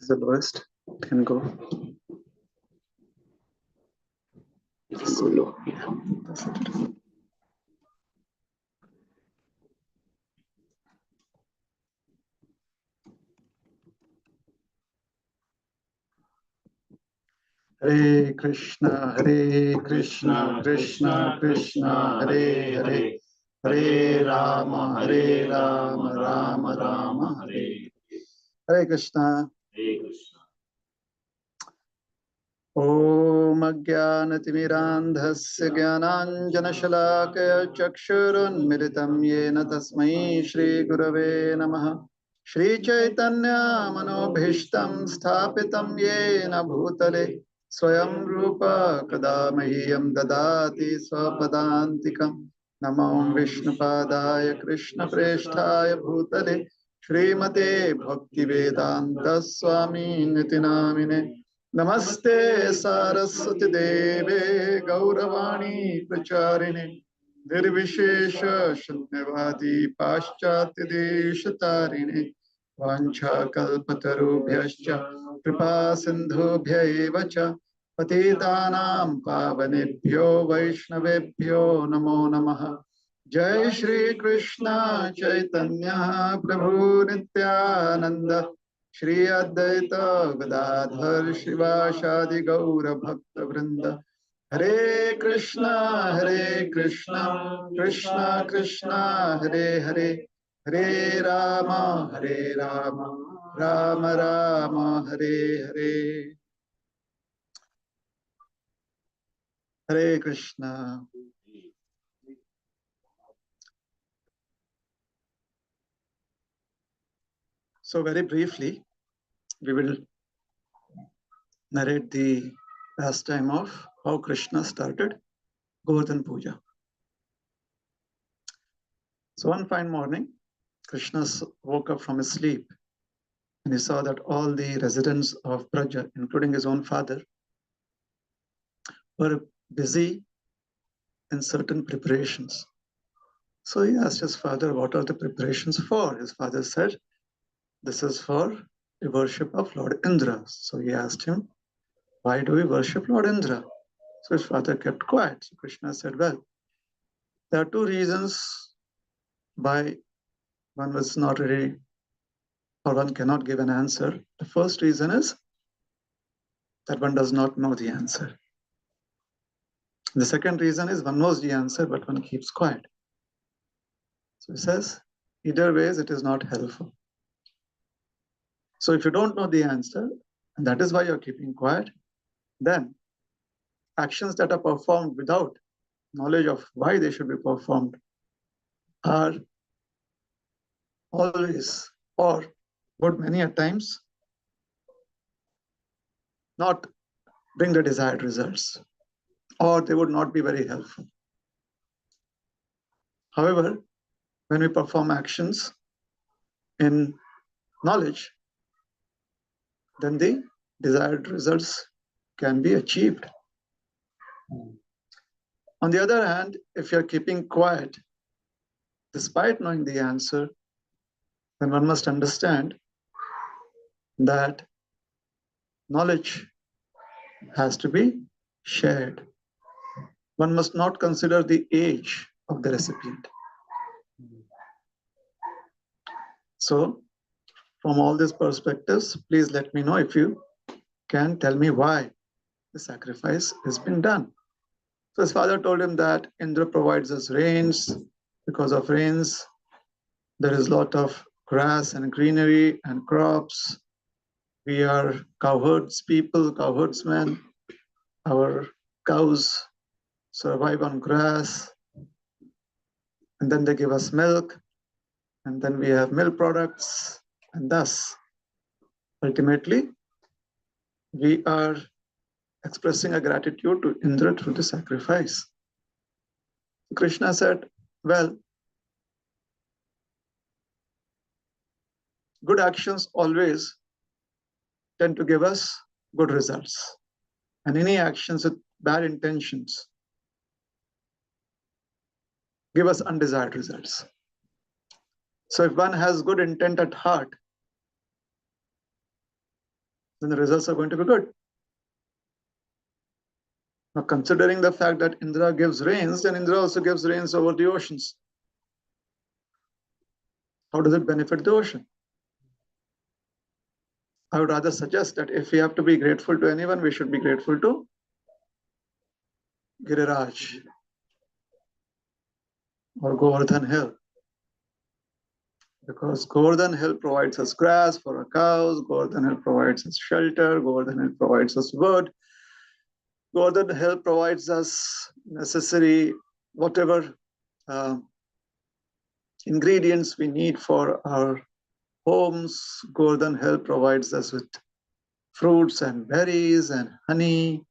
is the lowest. It can go. It's so low. Yeah. Hare Krishna, Krishna Krishna, Hare Hare, Hare Rama, Rama Rama, Hare. Hare Krishna. Hare Krishna. Om Ajnanatirandhasya Jnananjanashalakaya Chakshurunmilitam Yena Tasmai Shri Gurave Namaha. Shri Chaitanya Manobhishtam Sthapitam Yena Bhutale Swayam Rupa Kadamahyam Dadati Swapadantikam. Namo Vishnupadaya Krishna Presthaya Bhutale Srimate Bhaktivedanta Swami Niti Namine. Namaste Saraswati Deve Gauravani Pracharine Nirvishesha Shunyavadi Paschatya Deshatarine Vancha Kalpatarubhyascha Kripa Sindhubhya Evacha Patitanam Pavanebhyo Vaishnavebhyo Namo Namaha. Jai Shri Krishna Chaitanya Prabhu Nityananda Shri Advaita Gadadhar Shivashadi Gaura Bhakta Vrinda. Hare Krishna, Krishna Krishna, Hare Hare, Hare Rama, Rama Rama, Hare Hare. Hare Krishna. So very briefly, we will narrate the pastime of how Krishna started Govardhan Puja. So one fine morning, Krishna woke up from his sleep and he saw that all the residents of Braja, including his own father, were busy in certain preparations. So he asked his father, what are the preparations for? His father said, this is for the worship of Lord Indra. So he asked him, why do we worship Lord Indra? So his father kept quiet. So Krishna said, well, there are two reasons why one was not ready or one cannot give an answer. The first reason is that one does not know the answer. The second reason is one knows the answer, but one keeps quiet. So he says, either ways, it is not helpful. So if you don't know the answer, and that is why you're keeping quiet, then actions that are performed without knowledge of why they should be performed are always, or would many a times, not bring the desired results, or they would not be very helpful. However, when we perform actions in knowledge, then the desired results can be achieved. On the other hand, if you're keeping quiet, despite knowing the answer, then one must understand that knowledge has to be shared. One must not consider the age of the recipient. So, from all these perspectives, please let me know if you can tell me why the sacrifice has been done. So his father told him that Indra provides us rains. Because of rains, there is a lot of grass and greenery and crops. We are cowherds people, cowherdsmen. Our cows survive on grass. And then they give us milk. And then we have milk products. And thus, ultimately, we are expressing a gratitude to Indra through the sacrifice. Krishna said, well, good actions always tend to give us good results. And any actions with bad intentions give us undesired results. So if one has good intent at heart, then the results are going to be good. Now, considering the fact that Indra gives rains, then Indra also gives rains over the oceans. How does it benefit the ocean? I would rather suggest that if we have to be grateful to anyone, we should be grateful to Giriraj or Govardhan Hill. Because Govardhan Hill provides us grass for our cows, Govardhan Hill provides us shelter, Govardhan Hill provides us wood, Govardhan Hill provides us necessary whatever ingredients we need for our homes. Govardhan Hill provides us with fruits and berries and honey,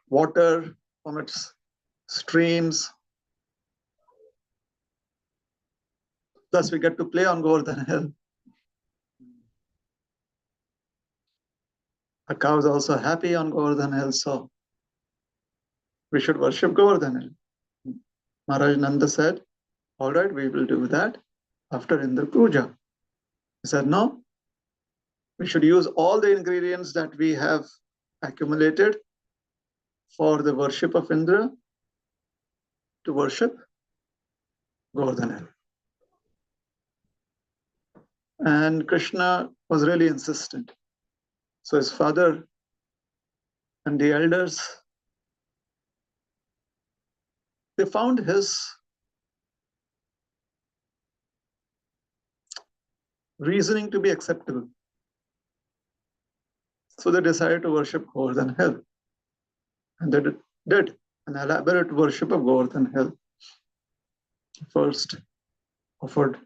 water from its streams. Thus, we get to play on Govardhan Hill. The cows are also happy on Govardhan Hill, so we should worship Govardhan Hill. Maharaj Nanda said, all right, we will do that after Indra Puja. He said, no, we should use all the ingredients that we have accumulated for the worship of Indra to worship Govardhan Hill. And Krishna was really insistent. So his father and the elders, they found his reasoning to be acceptable. So they decided to worship Govardhan Hill. And they did an elaborate worship of Govardhan Hill. First offered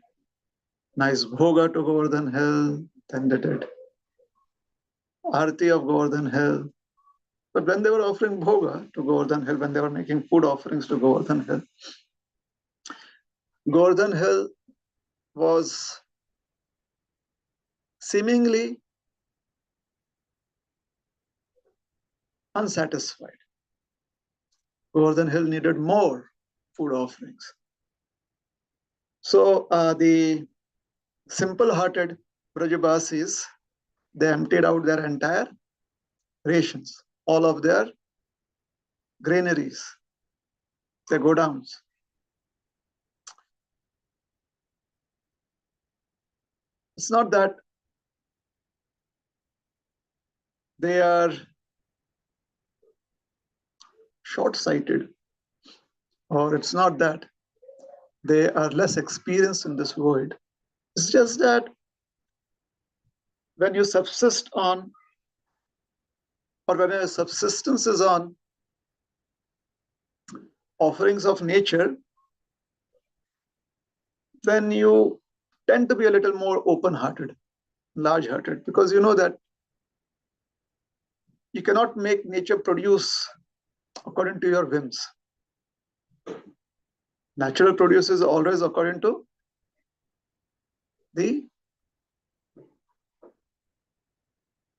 nice bhoga to Govardhan Hill, then they did Aarti of Govardhan Hill. But when they were offering bhoga to Govardhan Hill, when they were making food offerings to Govardhan Hill was seemingly unsatisfied. Govardhan Hill needed more food offerings. So the simple-hearted Brajabasis, they emptied out their entire rations, all of their granaries, their godowns. It's not that they are short-sighted, or it's not that they are less experienced in this world. It's just that when you subsist on, or when your subsistence is on offerings of nature, then you tend to be a little more open-hearted, large-hearted, because you know that you cannot make nature produce according to your whims. Natural produce is always according to the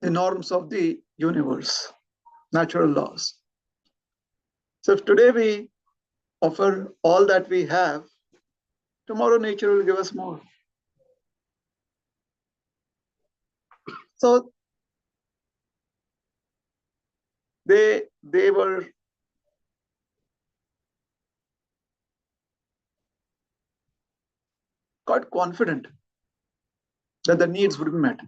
norms of the universe, natural laws. So if today we offer all that we have, tomorrow nature will give us more. So they were quite confident that the needs would be met.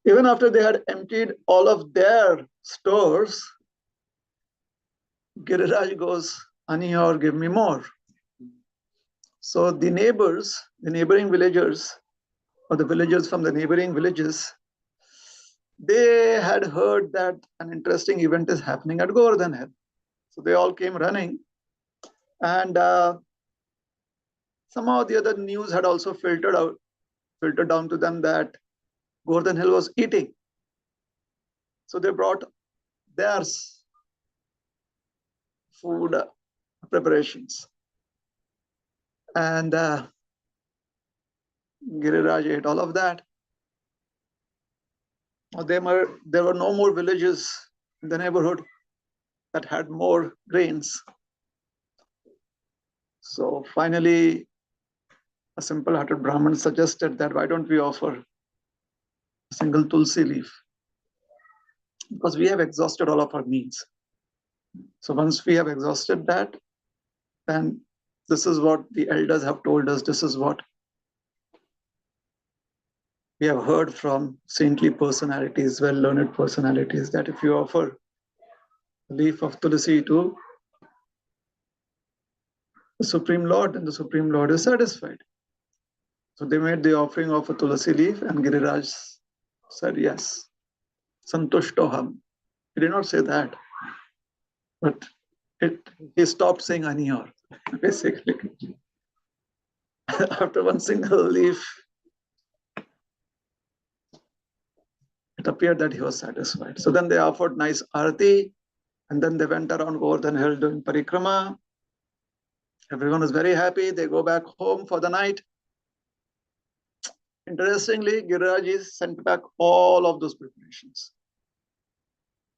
Even after they had emptied all of their stores, Giriraj goes, Ani, or give me more. So the neighbors, the neighboring villagers, or the villagers from the neighboring villages, they had heard that an interesting event is happening at Govardhan Hill. So they all came running, and somehow the other news had also filtered down to them that Govardhan Hill was eating. So they brought their food preparations. And Giriraj ate all of that. There were no more villages in the neighborhood that had more grains. So finally, A simple-hearted Brahmin suggested that why don't we offer a single tulsi leaf? Because we have exhausted all of our means. So once we have exhausted that, then this is what the elders have told us. This is what we have heard from saintly personalities, well-learned personalities, that if you offer a leaf of tulsi to the Supreme Lord, then the Supreme Lord is satisfied. So they made the offering of a tulsi leaf, and Giriraj said yes. Santushtoham. He did not say that, but he stopped saying Aniyor, basically. After one single leaf, it appeared that he was satisfied. So then they offered nice arati, and then they went around Govardhan hill doing parikrama. Everyone was very happy. They go back home for the night. Interestingly, Giriraj sent back all of those preparations.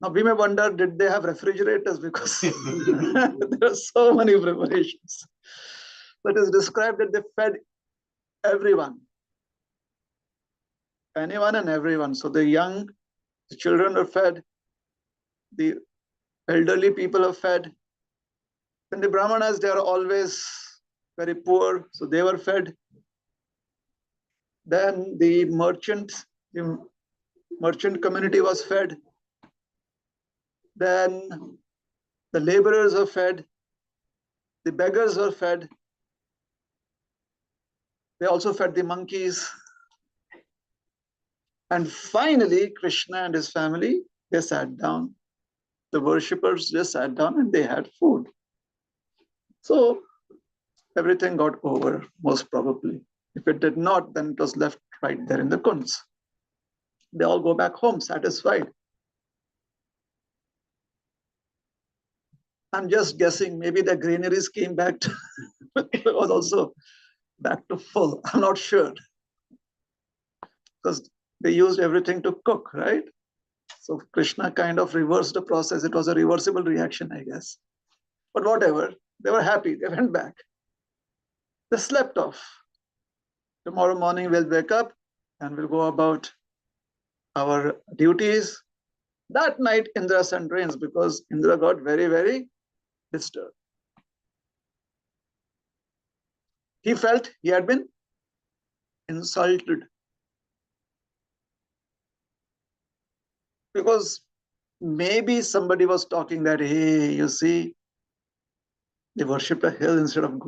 Now we may wonder, did they have refrigerators? Because there are so many preparations. But it's described that they fed everyone. Anyone and everyone. So the young, the children were fed, the elderly people are fed. Then the Brahmanas, they are always very poor, so they were fed. Then the merchant community was fed. Then the laborers were fed. The beggars were fed. They also fed the monkeys. And finally, Krishna and his family, they sat down. The worshippers just sat down and they had food. So everything got over, most probably. If it did not, then it was left right there in the kunds. They all go back home satisfied. I'm just guessing, maybe the granaries came back to, it was also back to full. I'm not sure. Because they used everything to cook, right? So Krishna kind of reversed the process. It was a reversible reaction, I guess. But whatever, they were happy. They went back. They slept off. Tomorrow morning we'll wake up and we'll go about our duties. That night Indra sent rains because Indra got very, very disturbed. He felt he had been insulted. Because maybe somebody was talking that, hey, you see, they worshipped a hill instead of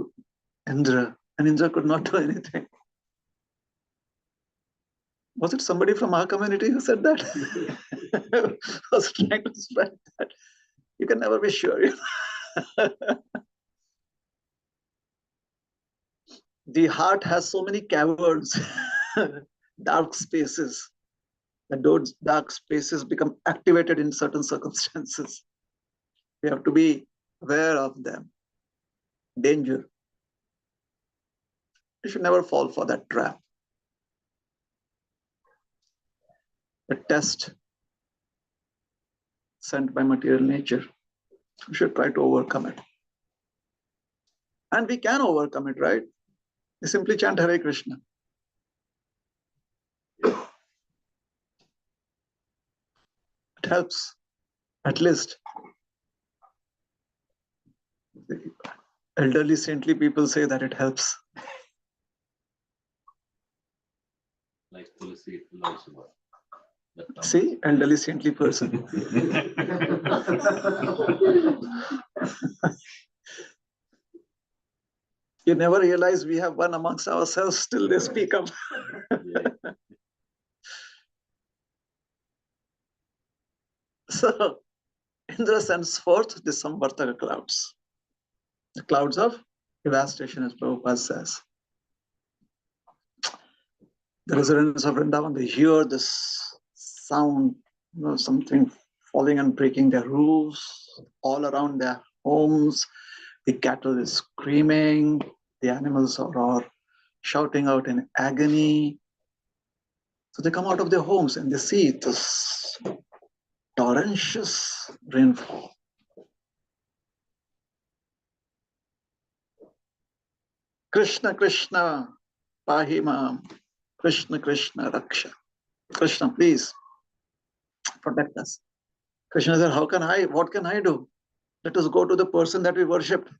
Indra, and Indra could not do anything. Was it somebody from our community who said that? I was trying to spread that. You can never be sure. The heart has so many caverns, dark spaces, that those dark spaces become activated in certain circumstances. We have to be aware of them. Danger. You should never fall for that trap. A test sent by material nature. We should try to overcome it. And we can overcome it, right? We simply chant Hare Krishna. It helps, at least. The elderly saintly people say that it helps. Like Tulsi, it will also work. See, elderly saintly person. You never realize we have one amongst ourselves, still they speak up. So, Indra sends forth the Samvartaka clouds. The clouds of devastation, as Prabhupada says. The residents of Vrindavan, they hear this sound, something falling and breaking their roofs, all around their homes. The cattle is screaming, the animals are shouting out in agony. So they come out of their homes and they see this torrentious rainfall. Krishna, Krishna, Pahimam. Krishna, Krishna, Raksha. Krishna, please protect us. Krishna said, what can I do? Let us go to the person that we worshipped.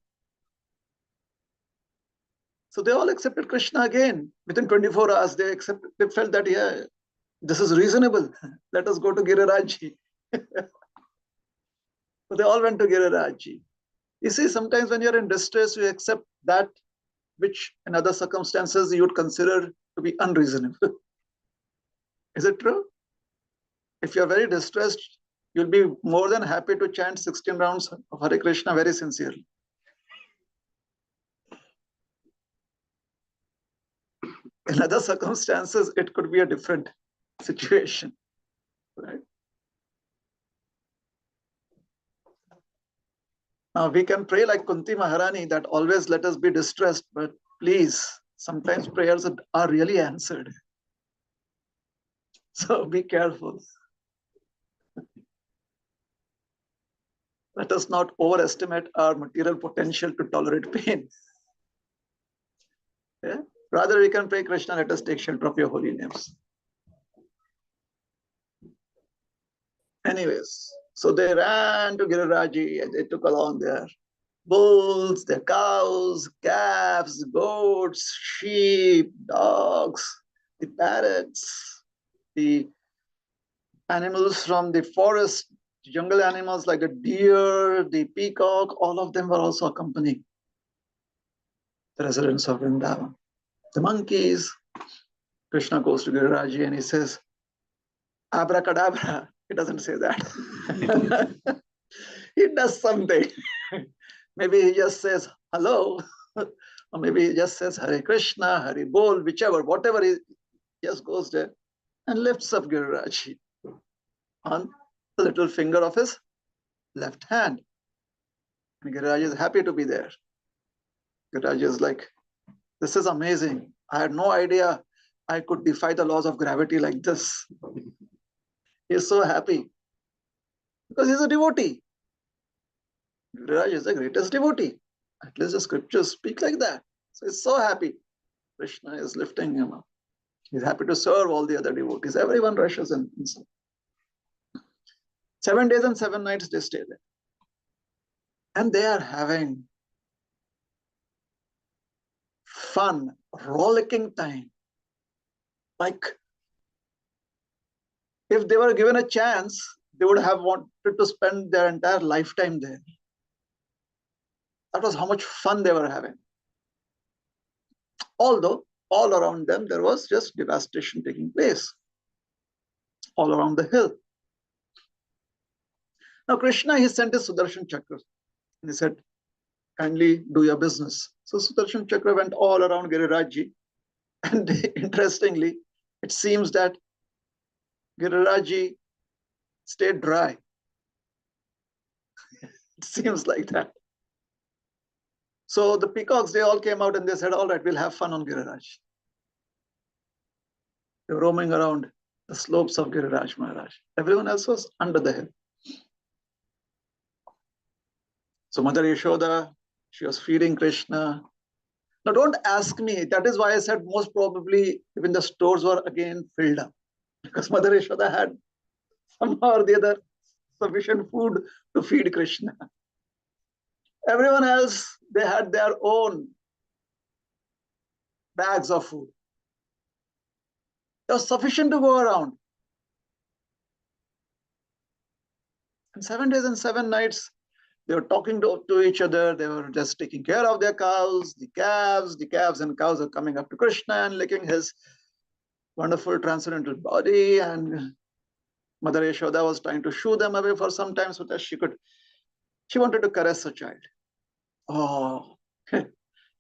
So they all accepted Krishna again. Within 24 hours, they felt that, yeah, this is reasonable. Let us go to Girirajji. So they all went to Girirajji. You see, sometimes when you're in distress, you accept that which in other circumstances you would consider to be unreasonable. Is it true? If you're very distressed, you'll be more than happy to chant 16 rounds of Hare Krishna very sincerely. In other circumstances, it could be a different situation, right? Now we can pray like Kunti Maharani that always let us be distressed, but please, sometimes prayers are really answered. So be careful. Let us not overestimate our material potential to tolerate pain. Yeah? Rather, we can pray, Krishna, let us take shelter of your holy names. Anyways, so they ran to Girirajji and they took along their bulls, their cows, calves, goats, sheep, dogs, the parrots, the animals from the forest, jungle animals like the deer, the peacock, all of them were also accompanying the residents of Vrindavan. The monkeys. Krishna goes to Girirajji and he says, abracadabra. He doesn't say that. He does something. Maybe he just says hello, or maybe he just says Hare Krishna, Hare Bol, whichever, whatever, he just goes there and lifts up Girirajji on the little finger of his left hand. And Girirajji is happy to be there. Girirajji is like, this is amazing. I had no idea I could defy the laws of gravity like this. He is so happy because he's a devotee. Giriraj is the greatest devotee. At least the scriptures speak like that. So he's so happy. Krishna is lifting him up. He's happy to serve all the other devotees. Everyone rushes in. 7 days and 7 nights they stay there. And they are having fun, rollicking time. Like, if they were given a chance, they would have wanted to spend their entire lifetime there. That was how much fun they were having. Although all around them, there was just devastation taking place. All around the hill. Now Krishna, he sent his Sudarshan Chakra. And he said, kindly do your business. So Sudarshan Chakra went all around Girirajji. And interestingly, it seems that Girirajji stayed dry. It seems like that. So the peacocks, they all came out and they said, all right, we'll have fun on Giriraj. They were roaming around the slopes of Giriraj Maharaj. Everyone else was under the hill. So Mother Yashoda, she was feeding Krishna. Now don't ask me. That is why I said most probably even the stores were again filled up. Because Mother Yashoda had somehow or the other sufficient food to feed Krishna. Everyone else, they had their own bags of food. There was sufficient to go around. And 7 days and 7 nights, they were talking to each other. They were just taking care of their cows, the calves. The calves and cows are coming up to Krishna and licking his wonderful transcendental body. And Mother Yashoda was trying to shoo them away for some time so that she wanted to caress her child. Oh,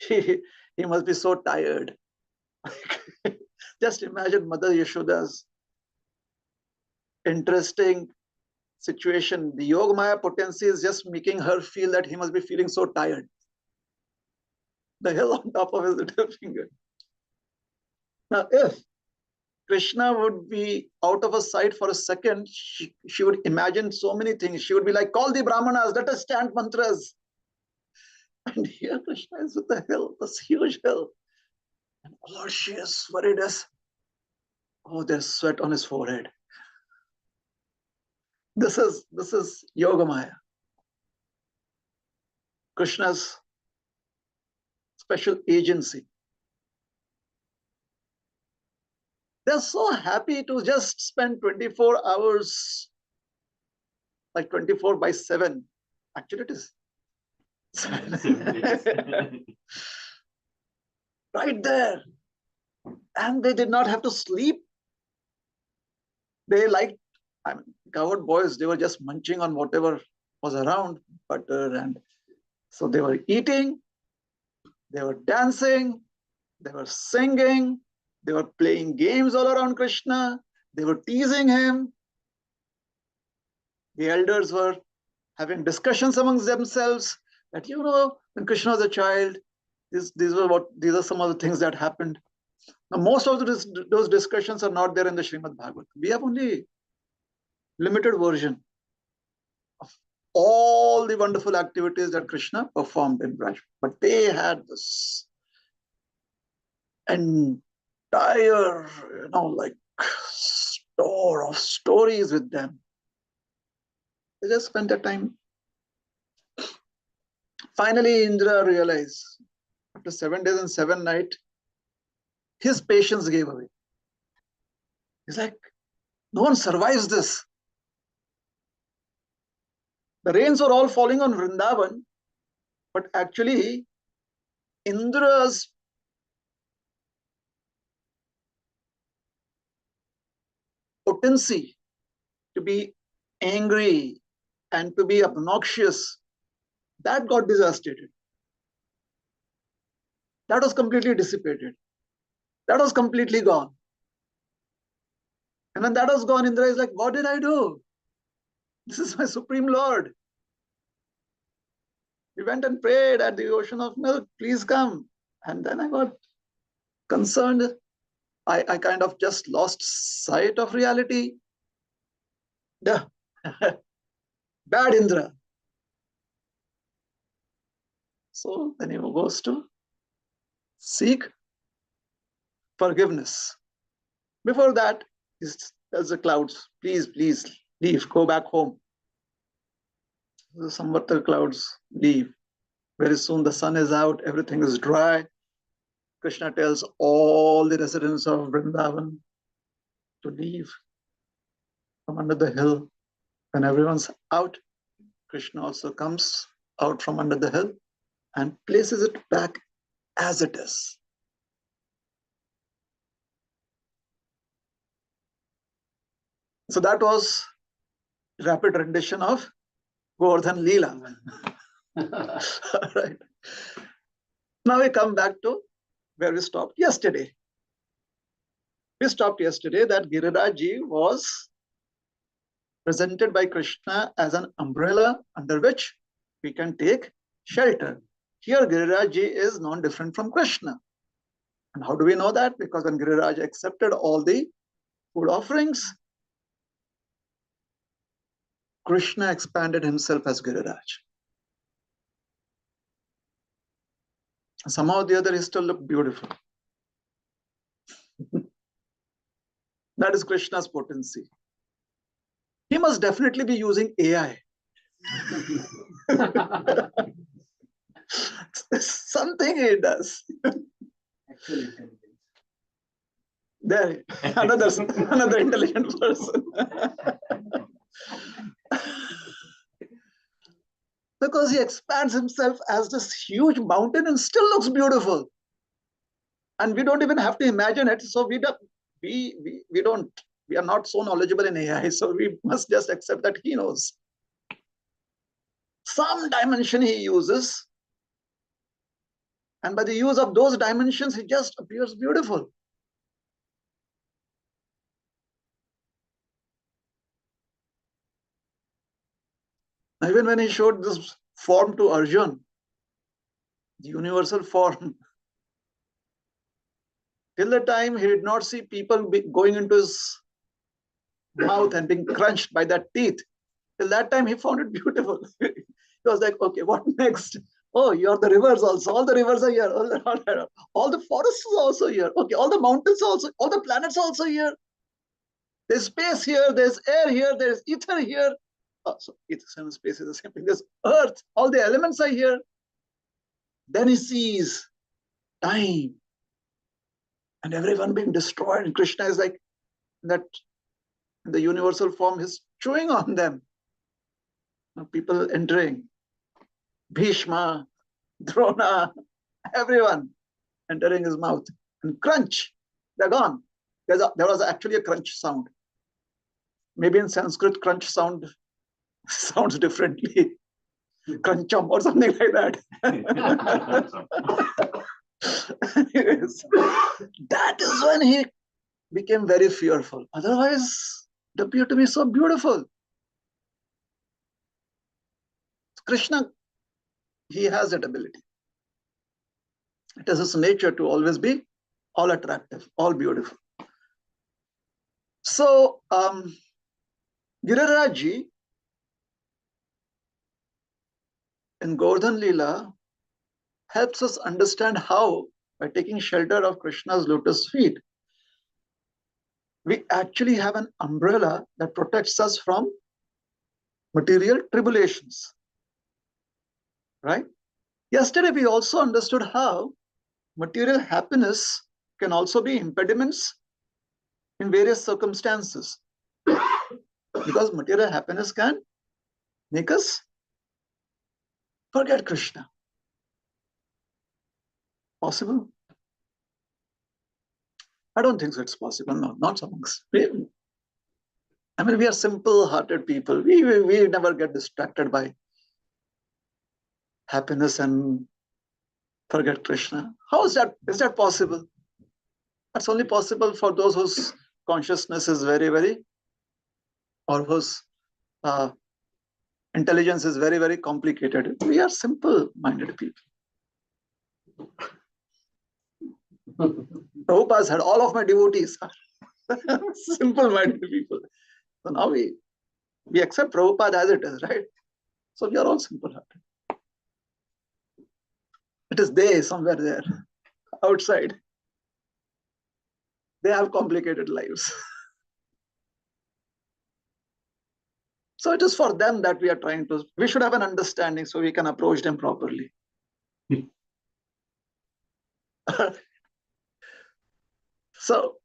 he must be so tired. Just imagine Mother Yashoda's interesting situation. The Yogamaya potency is just making her feel that he must be feeling so tired. The hill on top of his little finger. Now, if Krishna would be out of her sight for a second, she would imagine so many things. She would be like, call the Brahmanas, let us chant mantras. And here Krishna is with the hill, this huge hill. And all she is worried is, oh, there's sweat on his forehead. This is Yogamaya, Krishna's special agency. They're so happy to just spend 24 hours, like 24/7. Actually, it is. Right there. And they did not have to sleep. They liked, I mean, cowherd boys, they were just munching on whatever was around, butter. And so they were eating, they were dancing, they were singing, they were playing games all around Krishna, they were teasing him. The elders were having discussions amongst themselves that, when Krishna was a child, these are some of the things that happened. Now, most of those discussions are not there in the Srimad Bhagavatam. We have only limited version of all the wonderful activities that Krishna performed in Braj. But they had this entire, store of stories with them. They just spent their time. Finally, Indra realized, after 7 days and 7 nights, his patience gave away. He's like, no one survives this. The rains were all falling on Vrindavan, but actually, Indra's potency to be angry and to be obnoxious, that got devastated. That was completely dissipated. That was completely gone. And when that was gone, Indra is like, what did I do? This is my Supreme Lord. We went and prayed at the ocean of milk, please come. And then I got concerned. I kind of just lost sight of reality. Yeah. Bad Indra. So then he goes to seek forgiveness. Before that, he tells the clouds, please leave, go back home. The Samvatar clouds leave. Very soon the sun is out, everything is dry. Krishna tells all the residents of Vrindavan to leave from under the hill. When everyone's out, Krishna also comes out from under the hill and places it back as it is. So that was rapid rendition of Govardhan lila. Right. Now we come back to where we stopped yesterday. We stopped yesterday that Giriraj was presented by Krishna as an umbrella under which we can take shelter. Here Giriraj is non-different from Krishna. And how do we know that? Because when Giriraj accepted all the food offerings, Krishna expanded himself as Giriraj. Somehow or the other, he still looked beautiful. That is Krishna's potency. He must definitely be using AI. Something he does. There, another intelligent person. Because he expands himself as this huge mountain and still looks beautiful. And we don't even have to imagine it. So we are not so knowledgeable in AI. So we must just accept that he knows. Some dimension he uses. And by the use of those dimensions, he just appears beautiful. Even when he showed this form to Arjun, the universal form, till the time he did not see people going into his mouth and being crunched by that teeth. Till that time, he found it beautiful. He was like, okay, what next? Oh, you're the rivers also. All the rivers are here. All the forests are also here. Okay, all the mountains also. All the planets are also here. There's space here. There's air here. There's ether here. Oh, so ether and space is the same thing. There's earth. All the elements are here. Then he sees time and everyone being destroyed. And Krishna is like that in the universal form. He's chewing on them. People entering. Bhishma, Drona, everyone entering his mouth. And crunch, they're gone. There was actually a crunch sound. Maybe in Sanskrit, crunch sounds differently. Crunchum or something like that. Anyways, that is when he became very fearful. Otherwise, it appeared to be so beautiful. Krishna, he has that ability. It is his nature to always be all attractive, all beautiful. So, Girirajji in Govardhan Lila helps us understand how, by taking shelter of Krishna's lotus feet, we actually have an umbrella that protects us from material tribulations. Right? Yesterday, we also understood how material happiness can also be impediments in various circumstances. Because material happiness can make us forget Krishna. Possible? I don't think so it's possible. No, not amongst. I mean, we are simple-hearted people. We never get distracted by happiness and forget Krishna. How is that? Is that possible? That's only possible for those whose consciousness is very, very, or whose intelligence is very, very complicated. We are simple-minded people. Prabhupada had all of my devotees are simple-minded people. So now we accept Prabhupada as it is, right? So we are all simple-hearted. It is they somewhere there, outside. They have complicated lives. So it is for them that we are trying to, we should have an understanding so we can approach them properly. So,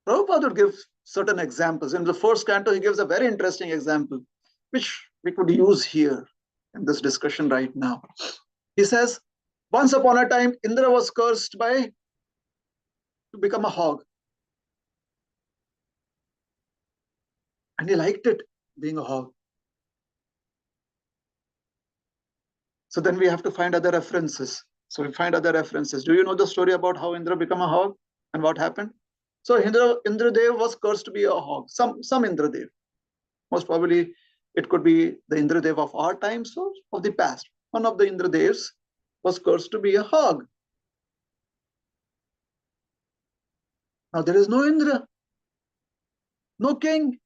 Prabhupada would give certain examples. In the first canto, he gives a very interesting example, which we could use here in this discussion right now. He says, once upon a time, Indra was cursed to become a hog. And he liked it, being a hog. So then we have to find other references. So we find other references. Do you know the story about how Indra became a hog and what happened? So Indradev was cursed to be a hog. Some Indradev. Most probably it could be the Indradev of our times or of the past. One of the Indradevs was cursed to be a hog. Now there is no Indra, no king.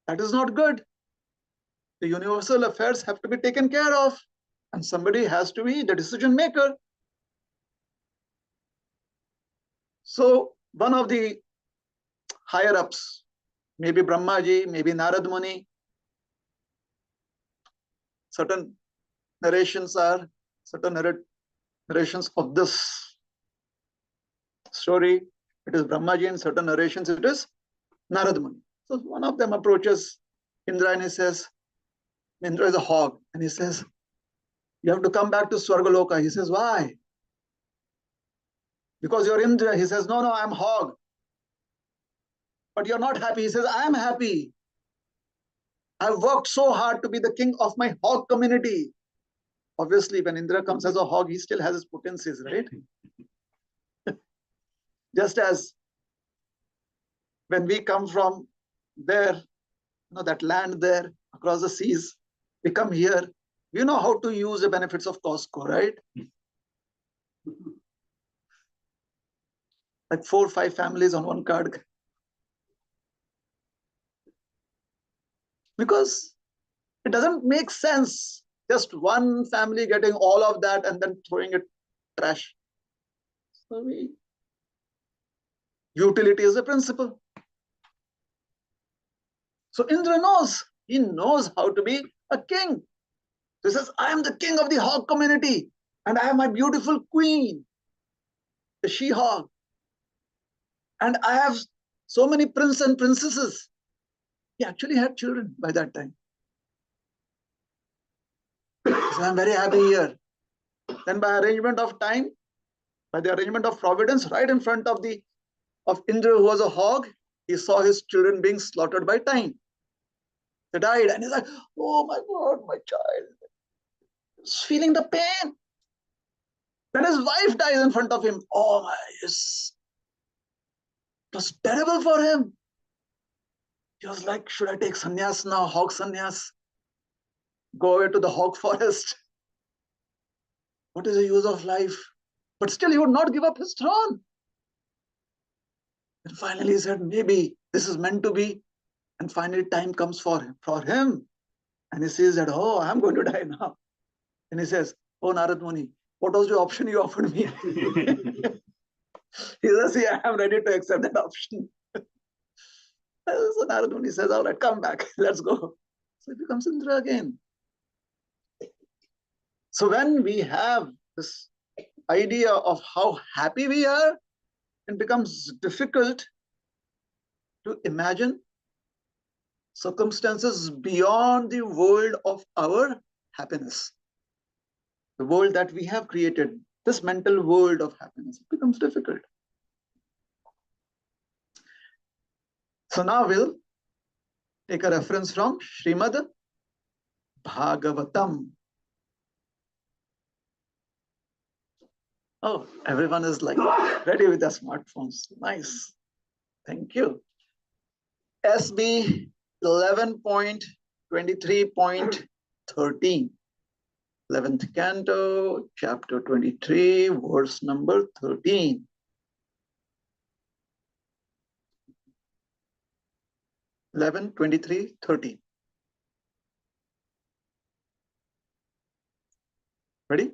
That is not good. The universal affairs have to be taken care of, and somebody has to be the decision maker. So one of the higher ups, maybe Brahmaji, maybe Narad Muni, certain narrations of this story, it is Brahmaji, and certain narrations it is Narad Muni. So one of them approaches Indra and he says, Indra is a hog, and he says, you have to come back to Swargaloka. He says, why? Because you're Indra. He says, no, I'm hog. But you're not happy. He says, I am happy. I've worked so hard to be the king of my hog community. Obviously, when Indra comes as a hog, he still has his potencies, right? Just as when we come from there, that land there across the seas, we come here, we know how to use the benefits of Costco, right? Like 4 or 5 families on one card. Because it doesn't make sense. Just one family getting all of that and then throwing it trash. So utility is a principle. So Indra knows. He knows how to be a king. So he says, I am the king of the hog community. And I have my beautiful queen, the she-hog. And I have so many princes and princesses. He actually had children by that time. So I'm very happy here. Then by arrangement of time, by the arrangement of providence, right in front of Indra, who was a hog, he saw his children being slaughtered by time. They died, and he's like, oh my God, my child. He's feeling the pain. Then his wife dies in front of him. Oh my, yes. It was terrible for him. He was like, should I take sannyas now, hog sannyas? Go away to the hog forest. What is the use of life? But still, he would not give up his throne. And finally, he said, maybe this is meant to be. And finally, time comes for him. And he says that, oh, I'm going to die now. And he says, oh, Narad Muni, what was the option you offered me? He says, yeah, I'm ready to accept that option. So Narad Muni says, all right, come back. Let's go. So it becomes Indra again. So when we have this idea of how happy we are, it becomes difficult to imagine circumstances beyond the world of our happiness. The world that we have created, this mental world of happiness, it becomes difficult. So now we'll take a reference from Srimad Bhagavatam. Oh, everyone is like ready with their smartphones. Nice. Thank you. SB 11.23.13. 11th canto, chapter 23, verse number 13. Eleven 23 13. Ready?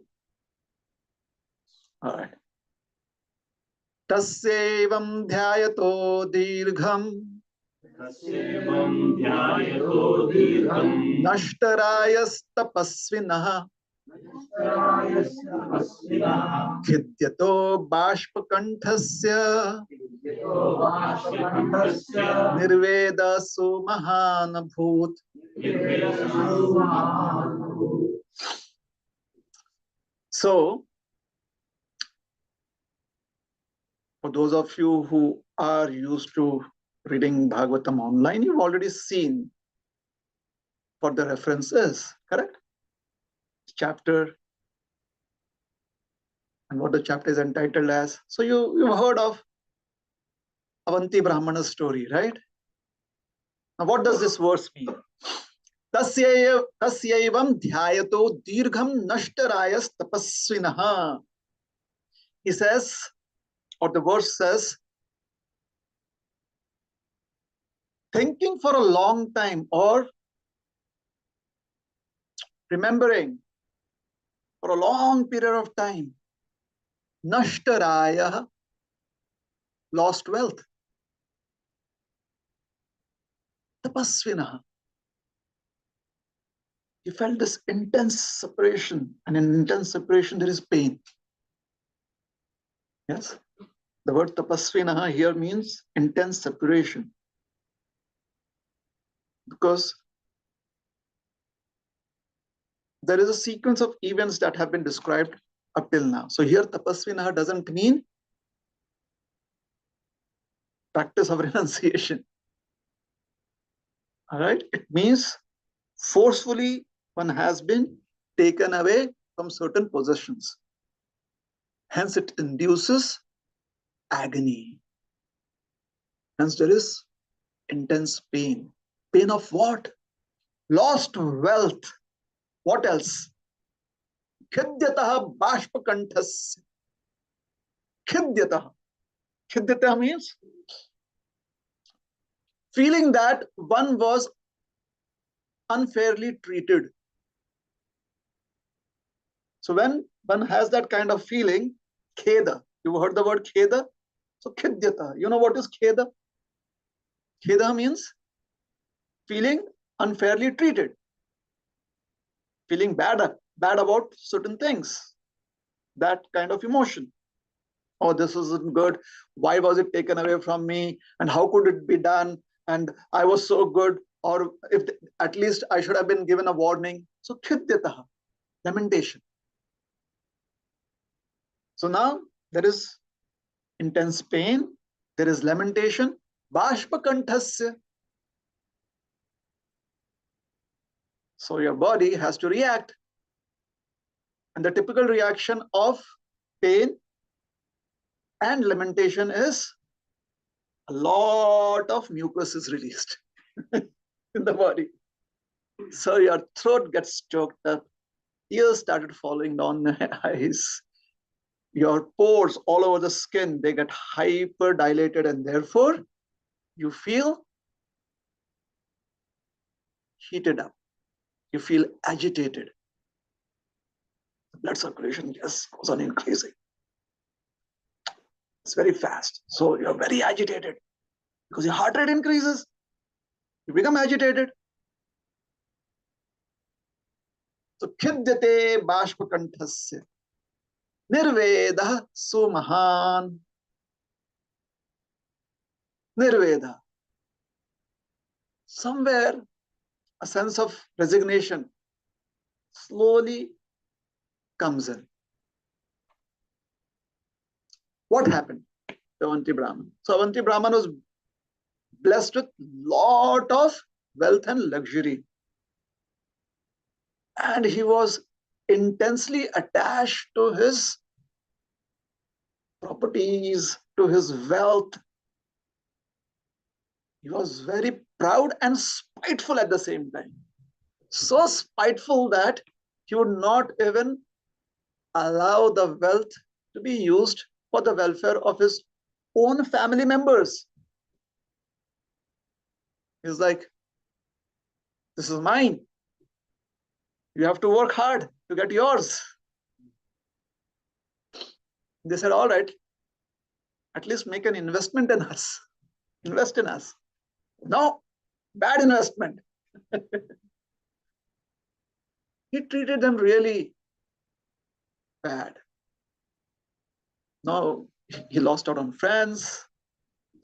All right. Tasyevam dhyayato dirgham nashtarayastapasvinah khidyato bashpakanthasya nirvedasu mahanabhut. So, for those of you who are used to reading Bhagavatam online, you've already seen what the reference is, correct? Chapter and what the chapter is entitled as. So you've heard of Avanti Brahmana's story, right? Now what does this verse mean? Tasyavam dhyayato dirgham nashtarayas tapasvinaha. He says, or the verse says, thinking for a long time or remembering for a long period of time, nashtaraya, lost wealth, tapasvinaha. He felt this intense separation, and in intense separation there is pain. Yes, the word tapasvinaha here means intense separation, because there is a sequence of events that have been described up till now. So here tapasvinaha doesn't mean practice of renunciation. All right, it means forcefully one has been taken away from certain possessions. Hence it induces agony. Hence there is intense pain. Pain of what? Lost wealth. What else? Khidyataha bashpakanthasya. Khidyataha. Khidyataha means, feeling that one was unfairly treated. So when one has that kind of feeling, kheda, you've heard the word kheda? So khidyata, you know what is kheda? Kheda means feeling unfairly treated, feeling bad about certain things, that kind of emotion. Oh, this isn't good. Why was it taken away from me? And how could it be done? And I was so good. Or if at least I should have been given a warning. So khidyataha, lamentation. So now there is intense pain, there is lamentation. Bashpakanthasya. So your body has to react. And the typical reaction of pain and lamentation is a lot of mucus is released in the body. So your throat gets choked up, tears started falling down the eyes, your pores all over the skin, they get hyper dilated, and therefore you feel heated up, you feel agitated. The blood circulation just goes on increasing. It's very fast. So you're very agitated because your heart rate increases. You become agitated. So khidyate bashpakanthasya nirveda sumahan. Nirveda. Somewhere a sense of resignation slowly comes in. What happened to Avanti Brahman? So Avanti Brahman was blessed with lot of wealth and luxury. And he was intensely attached to his properties, to his wealth. He was very proud and spiteful at the same time. So spiteful that he would not even allow the wealth to be used for the welfare of his own family members. He's like, this is mine. You have to work hard to get yours. They said, all right, at least make an investment in us. Invest in us. No, bad investment. He treated them really bad. Now he lost out on friends.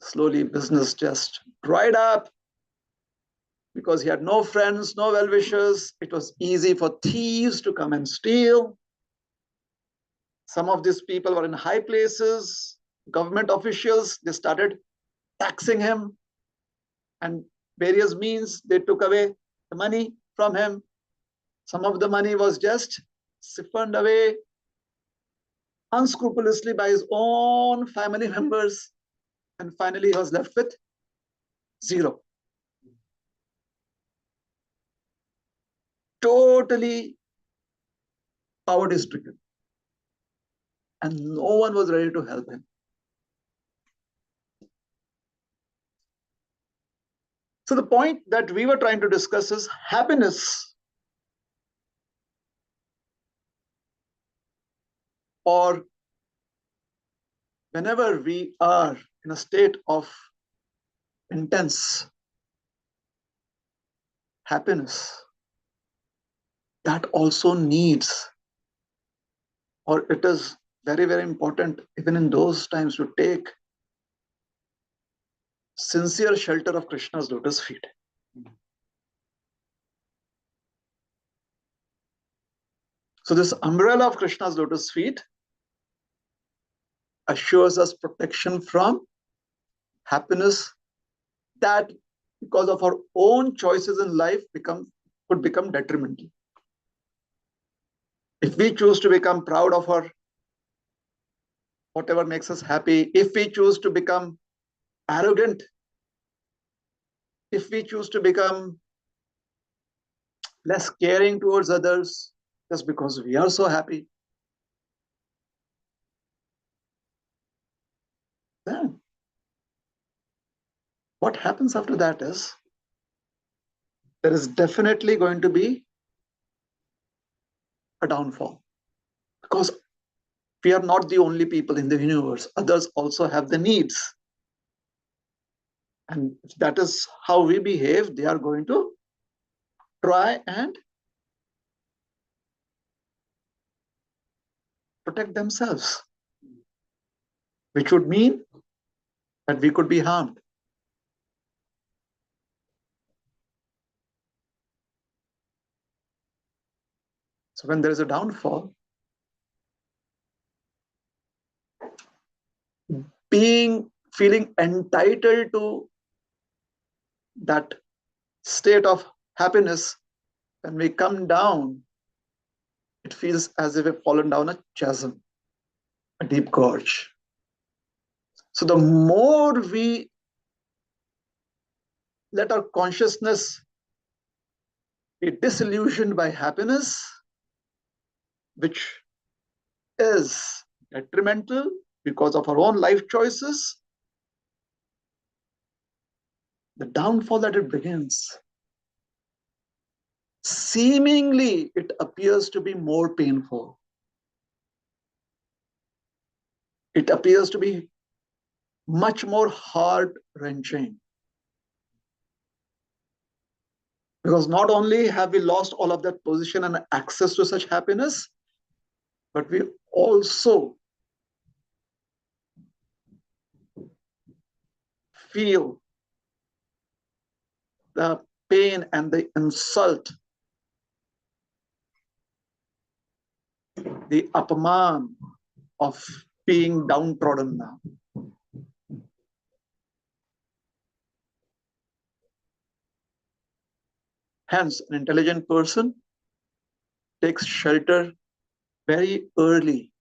Slowly business just dried up because he had no friends, no well-wishers. It was easy for thieves to come and steal. Some of these people were in high places. Government officials, they started taxing him, and various means they took away the money from him. Some of the money was just siphoned away unscrupulously by his own family members, and finally he was left with zero. Totally poverty stricken, and no one was ready to help him. So the point that we were trying to discuss is happiness, or whenever we are in a state of intense happiness, that also needs, or it is very, very important even in those times, to take sincere shelter of Krishna's lotus feet. So this umbrella of Krishna's lotus feet assures us protection from happiness that, because of our own choices in life, could become detrimental. If we choose to become proud of our whatever makes us happy, if we choose to become arrogant, if we choose to become less caring towards others just because we are so happy, then what happens after that is there is definitely going to be a downfall, because we are not the only people in the universe. Others also have the needs. And if that is how we behave, they are going to try and protect themselves, which would mean that we could be harmed. So when there is a downfall, feeling entitled to that state of happiness, when we come down, it feels as if we've fallen down a chasm, a deep gorge. So the more we let our consciousness be disillusioned by happiness, which is detrimental because of our own life choices, the downfall that it begins, seemingly it appears to be more painful. It appears to be much more heart-wrenching. Because not only have we lost all of that position and access to such happiness, but we also feel the pain and the insult, the apaman of being downtrodden now. Hence, an intelligent person takes shelter very early.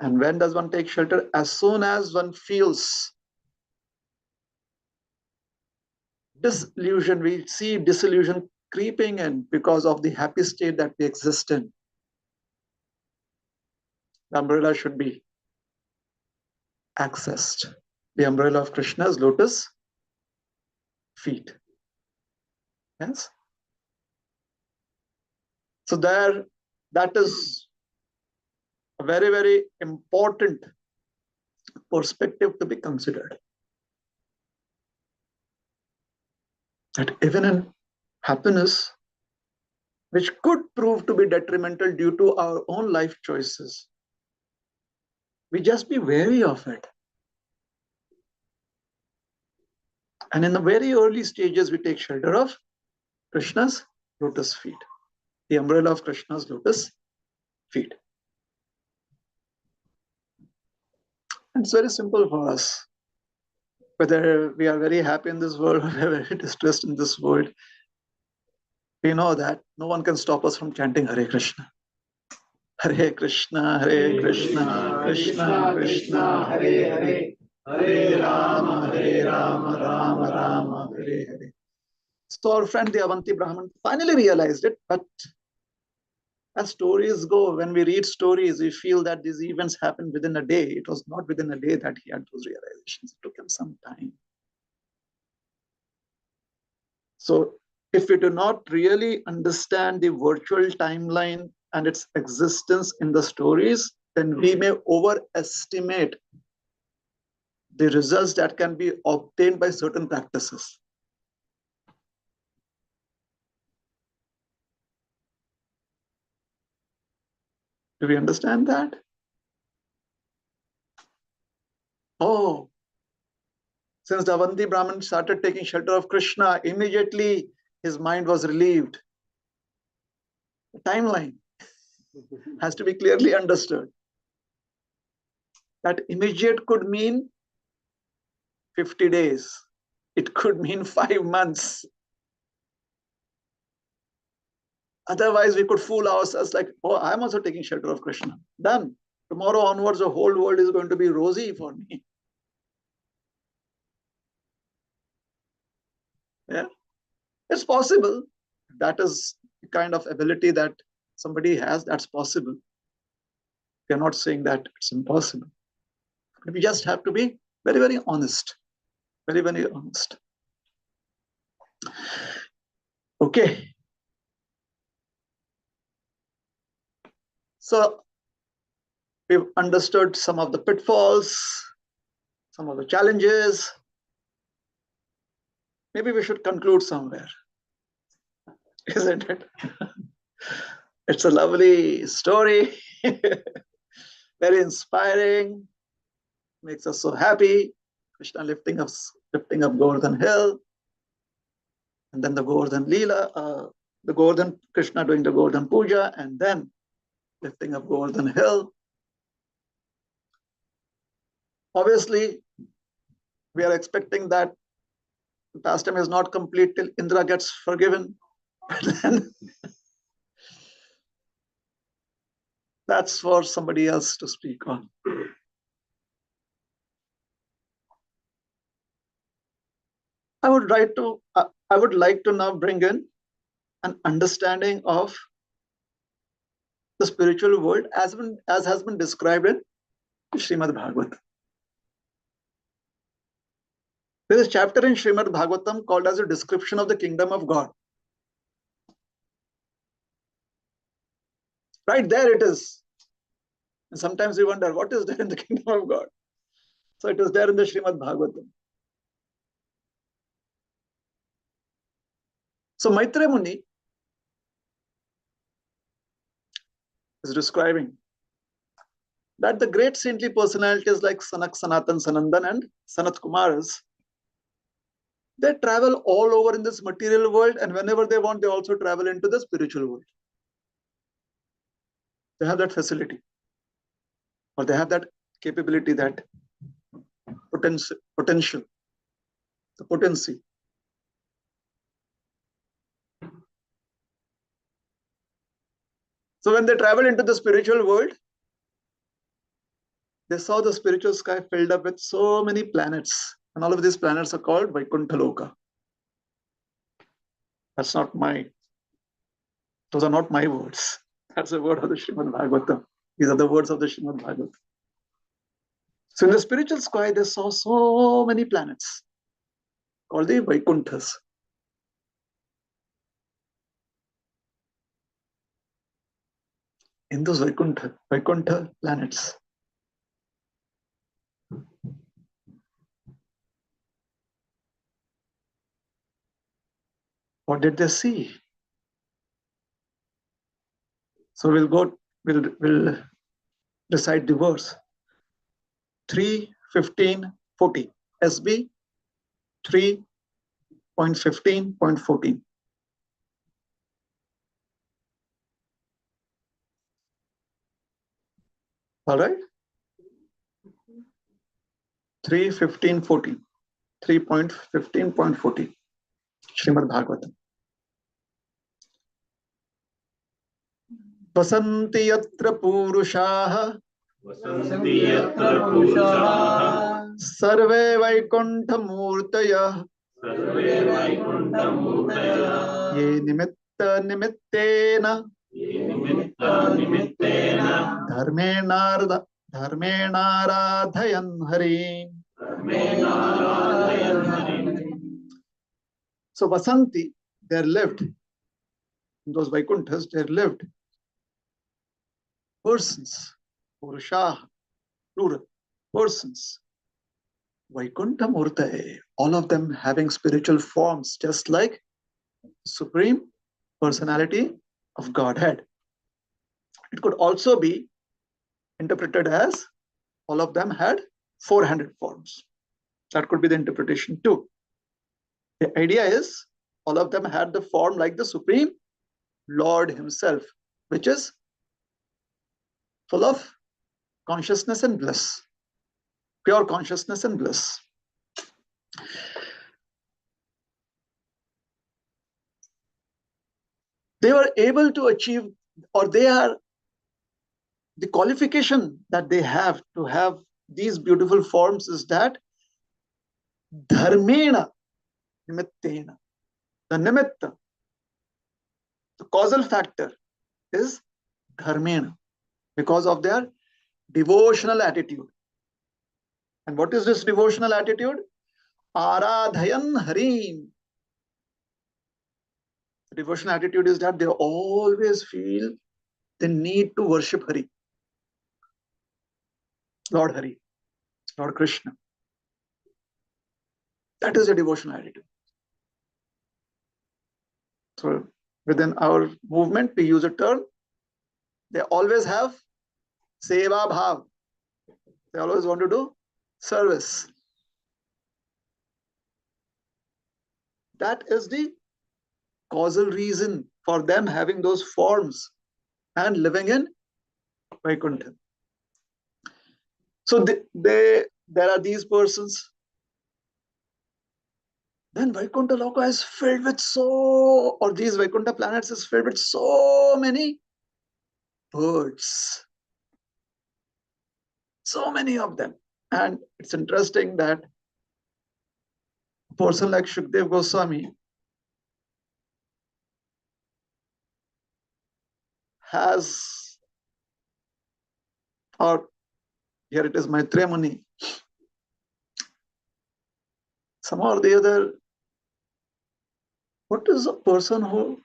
And when does one take shelter? As soon as one feels disillusion, we see disillusion creeping in because of the happy state that we exist in. The umbrella should be accessed. The umbrella of Krishna's lotus feet. Yes? So that is a very, very important perspective to be considered. That even in happiness, which could prove to be detrimental due to our own life choices, we just be wary of it. And in the very early stages, we take shelter of Krishna's lotus feet, the umbrella of Krishna's lotus feet. And it's very simple for us. Whether we are very happy in this world or we are very distressed in this world, we know that no one can stop us from chanting Hare Krishna. Hare Krishna, Hare Krishna, Krishna Krishna, Hare Hare, Hare Rama, Rama Rama, Hare Hare. So our friend the Avanti Brahman finally realized it, but as stories go, when we read stories, we feel that these events happened within a day. It was not within a day that he had those realizations. It took him some time. So if we do not really understand the virtual timeline and its existence in the stories, then we may overestimate the results that can be obtained by certain practices. Do we understand that? Oh, since the Avanti Brahmin started taking shelter of Krishna, immediately his mind was relieved. The timeline has to be clearly understood. That immediate could mean 50 days. It could mean 5 months. Otherwise, we could fool ourselves like, oh, I'm also taking shelter of Krishna. Done. Tomorrow onwards, the whole world is going to be rosy for me. Yeah, it's possible. That is the kind of ability that somebody has, that's possible. We're not saying that it's impossible. But we just have to be very, very honest. Very, very honest. Okay. So we've understood some of the pitfalls, some of the challenges. Maybe we should conclude somewhere, isn't it? It's a lovely story, very inspiring, makes us so happy. Krishna lifting up Govardhan hill, and then the Govardhan lila, the Govardhan Krishna doing the Govardhan puja, and then lifting up Govardhan hill. Obviously, we are expecting that the pastime is not complete till Indra gets forgiven. But then that's for somebody else to speak on. I would like to now bring in an understanding of the spiritual world as has been described in Srimad Bhagavatam. There is a chapter in Srimad Bhagavatam called as a description of the kingdom of God. Right there it is. And sometimes we wonder, what is there in the kingdom of God? So it is there in the Srimad Bhagavatam. So Maitreya Muni is describing that the great saintly personalities like Sanak, Sanatan, Sanandan and Sanat Kumaras, they travel all over in this material world, and whenever they want, they also travel into the spiritual world. They have that facility, or they have that capability, that potential, the potency. So when they travel into the spiritual world, they saw the spiritual sky filled up with so many planets, and all of these planets are called Vaikuntha Loka. Those are not my words. That's the word of the Srimad Bhagavatam. These are the words of the Srimad Bhagavatam. So in the spiritual sky, they saw so many planets called the Vaikunthas. In those Vaikuntha planets, what did they see? So we'll recite the verse 3:15:40. SB 3.15.14. All right? 3:15:14. 3.15.40. Srimad Bhagavatam. वसन्ति यत्र पूरुषाः सर्वे वैकुण्ठमूर्तयः ये निमित्त निमित्तेन धर्मेणाराधयन् हरिम्. So Vasanti, there lived, in those Vaikunthas, there lived persons, Purusha, plural, persons, Vaikuntha Murtaye, all of them having spiritual forms, just like Supreme Personality of Godhead. It could also be interpreted as all of them had four-handed forms. That could be the interpretation too. The idea is all of them had the form like the Supreme Lord himself, which is full of consciousness and bliss, pure consciousness and bliss. They were able to achieve, or they are, the qualification that they have to have these beautiful forms is that dharmena nimittena, the nimitta, the causal factor is dharmena, because of their devotional attitude. And what is this devotional attitude? Aradhayan Harim. The devotional attitude is that they always feel the need to worship Hari, Lord Hari, Lord Krishna. That is a devotional attitude. So within our movement, we use a term. They always have seva bhav. They always want to do service. That is the causal reason for them having those forms and living in Vaikuntha. So there are these persons. Then Vaikuntha Loka is filled with or these Vaikuntha planets is filled with so many birds. So many of them. And it's interesting that a person like Shukdev Goswami has, or here it is Maitreya Muni, somehow or the other, what is a person who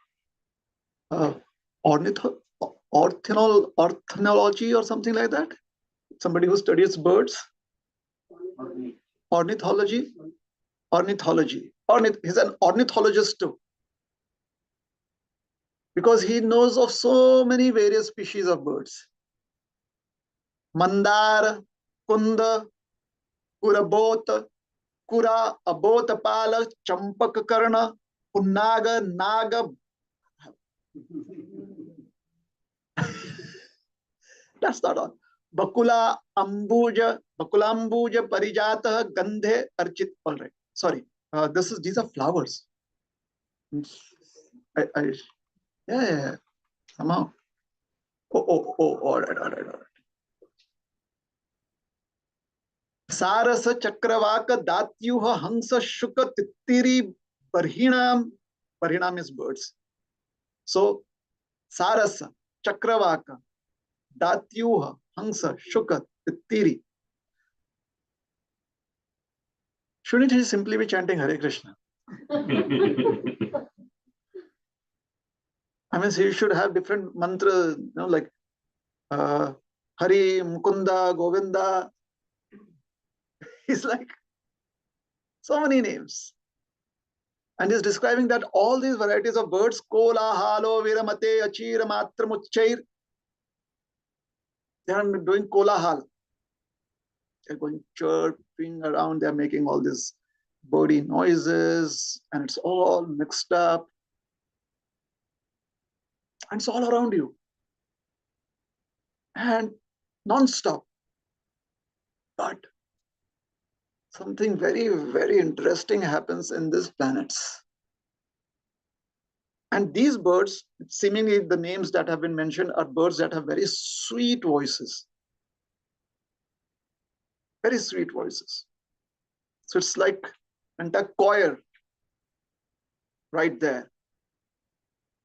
ornithology or something like that? Somebody who studies birds? Ornithology? Ornithology. He's an ornithologist too. Because he knows of so many various species of birds. Mandar, Kunda, Kurabot, Kura, Abotapala, Champak Karna, Punnaga, Naga. That's not all. Bakula Ambuja, Parijata, Gandhe, Archit. All right. Sorry. These are flowers. Yeah. Somehow. All right. Sarasa Chakravaka Datyuha Hangsa Shuka Tittiri Barhinam. Barhinam is birds. So Sarasa Chakravaka Datyuha Hangsa Shuka Tittiri. Shouldn't he simply be chanting Hare Krishna? I mean, he should have different mantras, like Hari, Mukunda, Govinda. He's like so many names. And he's describing that all these varieties of birds, Kola, Halo, Viramate, Achir, Matra, Muchair, they are doing Kola Hal. They're going chirping around, they're making all these birdy noises, and it's all mixed up. And it's all around you. And non-stop. But something very, very interesting happens in these planets. And these birds, seemingly the names that have been mentioned are birds that have very sweet voices. Very sweet voices. So it's like an entire choir right there.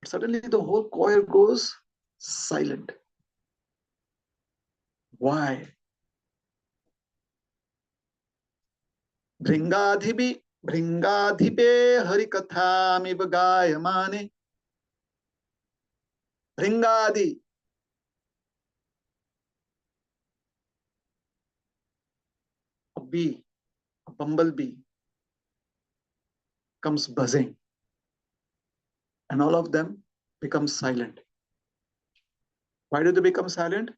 But suddenly the whole choir goes silent. Why? Bhringadhipe harikathamiv gayamane. Bhringadi. A bee, a bumblebee comes buzzing. And all of them become silent. Why do they become silent?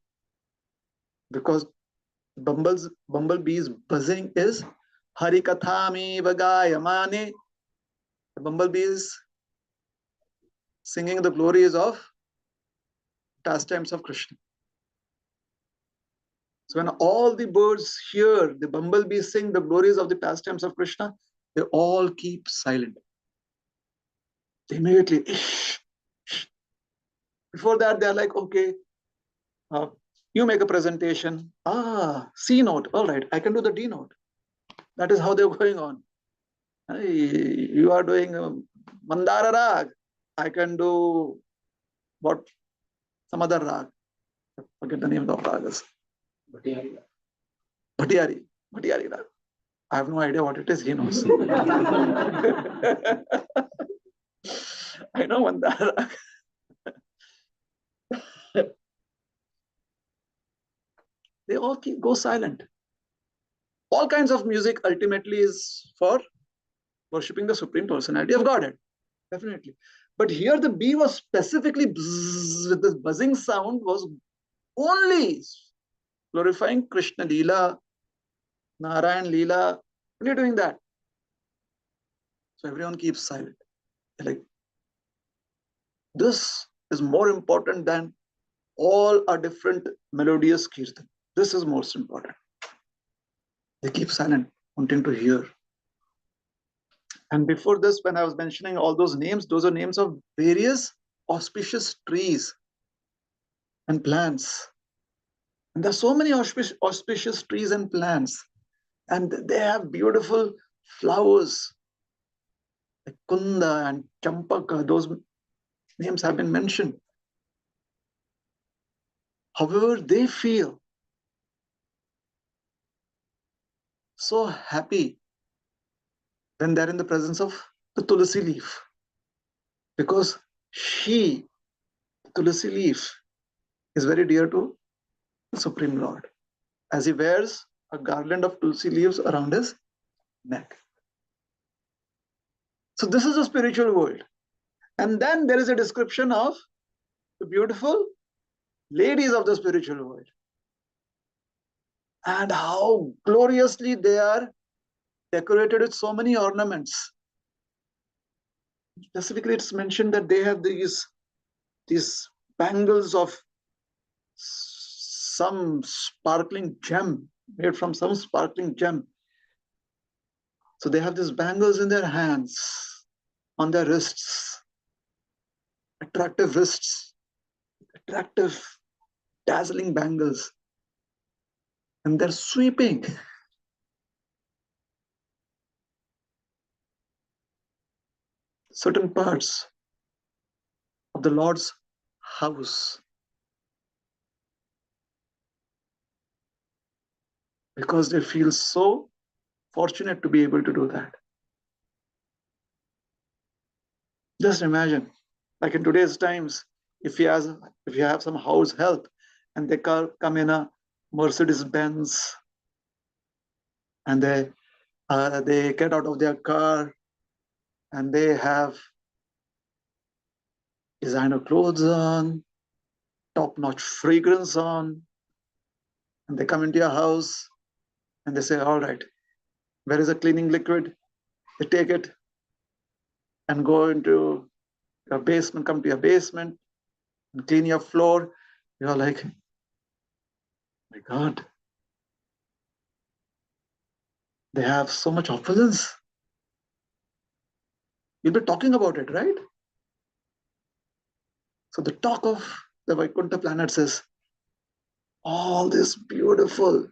Because bumblebee's buzzing is Harikathami Vagayamane. The bumblebee is singing the glories of pastimes of Krishna. So when all the birds hear the bumblebee sing the glories of the pastimes of Krishna, they all keep silent. They immediately, before that, they're like, okay, you make a presentation. C note. All right, I can do the D note. That is how they're going on. You are doing Mandara Rag. I can do what? Some other Rag. I forget the name of Ragas. Bhatiyari Rag. I have no idea what it is. He knows. I know Mandara. They all go silent. All kinds of music ultimately is for worshipping the Supreme Personality of Godhead. Definitely. But here the bee was specifically bzzz, with this buzzing sound was only glorifying Krishna lila, Narayan lila. When you're doing that, so everyone keeps silent. They're like, this is more important than all our different melodious kirtan. This is most important. They keep silent, wanting to hear. And before this, when I was mentioning all those are names of various auspicious trees and plants. And there's so many auspicious trees and plants. And they have beautiful flowers like Kunda and Champaka. Those names have been mentioned. However, they feel so happy when they're in the presence of the Tulsi leaf. Because the Tulsi leaf, is very dear to the Supreme Lord, as he wears a garland of Tulsi leaves around his neck. So this is a spiritual world. And then there is a description of the beautiful ladies of the spiritual world. And how gloriously they are decorated with so many ornaments. Specifically, it's mentioned that they have these bangles of some sparkling gem, made from some sparkling gem. So they have these bangles in their hands, on their wrists, attractive wrists, attractive, dazzling bangles. And they're sweeping. Certain parts of the Lord's house. Because they feel so fortunate to be able to do that. Just imagine, like in today's times, if you have some house help and they come in a Mercedes Benz and they get out of their car and they have designer clothes on, top-notch fragrance on, and they come into your house and they say, all right, where is the cleaning liquid? They take it and go into your basement, come to your basement and clean your floor. You're like, my God, they have so much opulence. You'll be talking about it, right? So the talk of the Vaikuntha planets is all these beautiful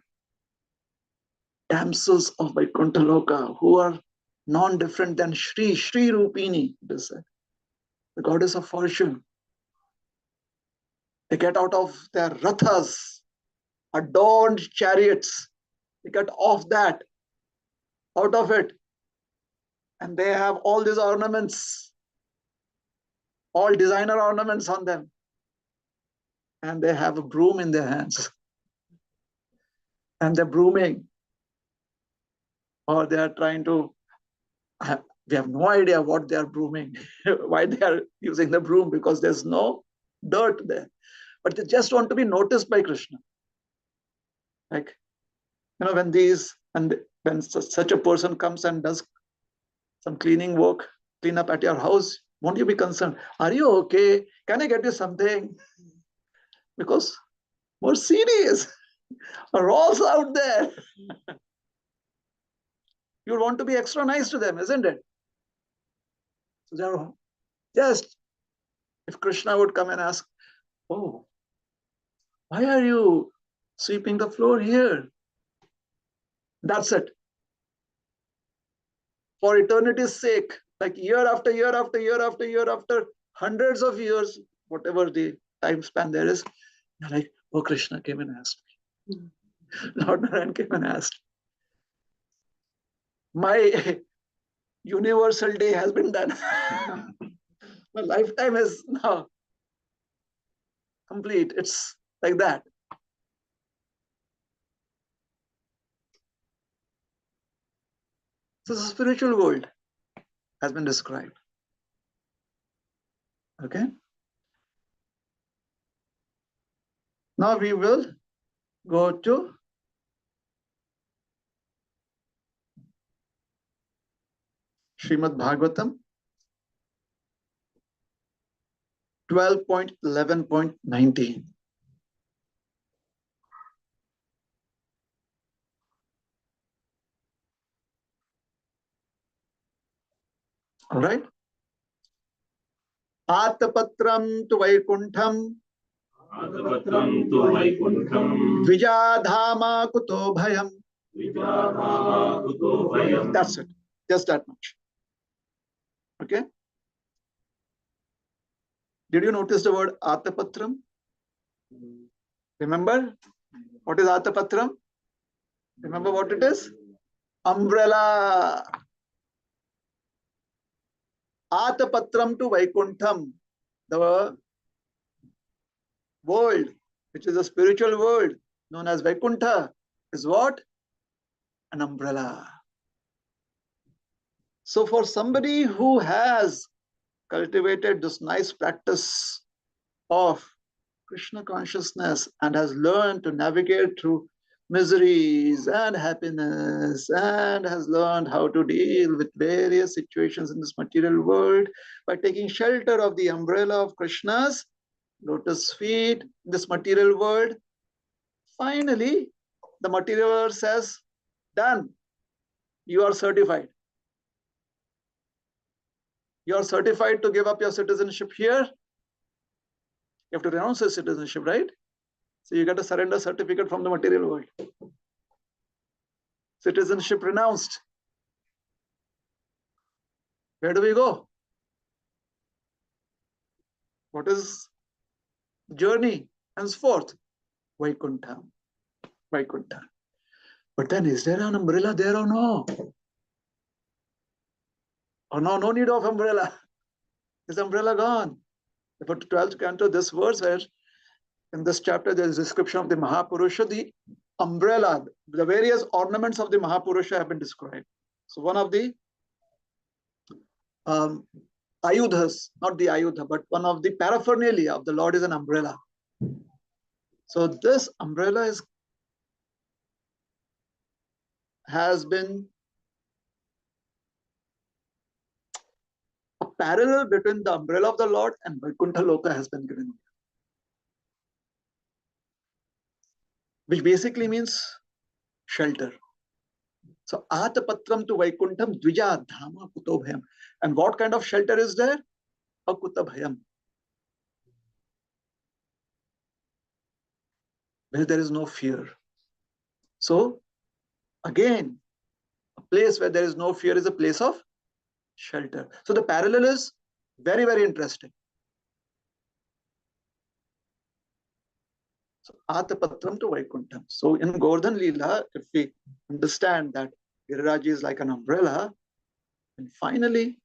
damsels of Vaikuntha Loka who are non-different than Shri Rupini, it is said, the goddess of fortune. They get out of their rathas, adorned chariots. They get out of it, and they have all these ornaments, all designer ornaments on them. And they have a broom in their hands. And they're brooming. Or they are trying to, we have no idea what they are brooming, why they are using the broom, because there's no dirt there. But they just want to be noticed by Krishna. Like, when such a person comes and does some cleaning work, clean up at your house, won't you be concerned? Are you okay? Can I get you something? Because Mercedes are also out there. You want to be extra nice to them, isn't it? So they're just, if Krishna would come and ask, oh, why are you sweeping the floor here? That's it. For eternity's sake, like year after year after year after year after hundreds of years, whatever the time span there is, you're like, oh, Krishna came and asked me. Lord Narayan came and asked. My universal day has been done. My lifetime is now complete. It's like that. So the spiritual world has been described. Okay. Now we will go to Srimad Bhagavatam 12.11.19. All right. Atapatram tu Vaikuntham Atapatram tu Vaikuntham Vijadhama kuto bhayam. Vijadhama kuto bhayam. That's it. Just that much. Okay. Did you notice the word Atapatram? Remember what is Atapatram? Remember what it is? Umbrella. Atapatram to Vaikuntham. The world, which is a spiritual world known as Vaikuntha, is what? An umbrella. So for somebody who has cultivated this nice practice of Krishna consciousness and has learned to navigate through miseries and happiness and has learned how to deal with various situations in this material world by taking shelter of the umbrella of Krishna's lotus feet in this material world, finally the material world says, done, you are certified. You are certified to give up your citizenship here. You have to renounce your citizenship, right? So you get a surrender certificate from the material world. Citizenship renounced. Where do we go? What is journey henceforth? Vaikuntha. Vaikuntha. But then is there an umbrella there or no? Or no need of umbrella. Is umbrella gone? For 12th canto, this verse where in this chapter there is a description of the Mahapurusha, the umbrella, the various ornaments of the Mahapurusha have been described. So one of the ayudhas, not the ayudha, but one of the paraphernalia of the Lord is an umbrella. So this umbrella has been a parallel between the umbrella of the Lord and Vaikuntha Loka has been given, which basically means shelter. So Atapatram to Vaikuntham Dvija Dhama Kutobhayam. And what kind of shelter is there? Akutabhayam. Where there is no fear. So again, a place where there is no fear is a place of shelter. So the parallel is very, very interesting. So Atapatram to Vaikuntham. So in Govardhan Lila, if we understand that Giriraji is like an umbrella, and finally,